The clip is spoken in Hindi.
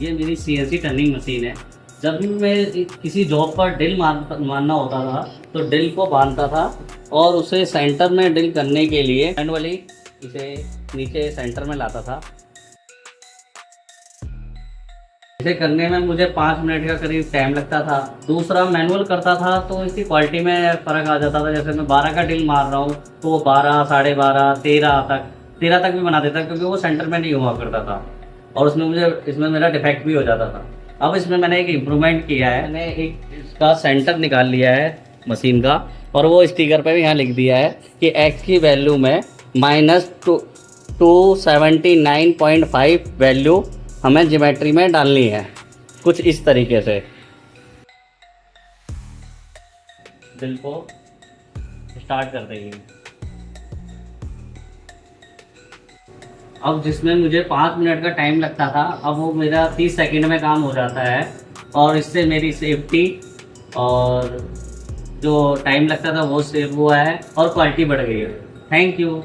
ये मेरी सीएनसी टर्निंग मशीन है। जब भी मैं किसी जॉब पर ड्रिल मारना होता था तो ड्रिल को बांधता था और उसे सेंटर में ड्रिल करने के लिए मैनुअली इसे नीचे सेंटर में लाता था। इसे करने में मुझे 5 मिनट का करीब टाइम लगता था। दूसरा मैनुअल करता था तो इसकी क्वालिटी में फ़र्क आ जाता था। जैसे मैं 12 का ड्रिल मार रहा हूँ तो वो 12, 12.5, 13 तक भी बना देता, क्योंकि वो सेंटर में नहीं हुआ करता था और इसमें मेरा डिफेक्ट भी हो जाता था। अब इसमें मैंने एक इम्प्रूवमेंट किया है। मैंने एक इसका सेंटर निकाल लिया है मशीन का, और वो स्टिकर पे भी यहाँ लिख दिया है कि एक्स की वैल्यू में -279.5 वैल्यू हमें ज्योमेट्री में डालनी है, कुछ इस तरीके से। ड्रिल को स्टार्ट कर देंगे। अब जिसमें मुझे 5 मिनट का टाइम लगता था, अब वो मेरा 30 सेकंड में काम हो जाता है, और इससे मेरी सेफ्टी और जो टाइम लगता था वो सेव हुआ है और क्वालिटी बढ़ गई है। Thank you.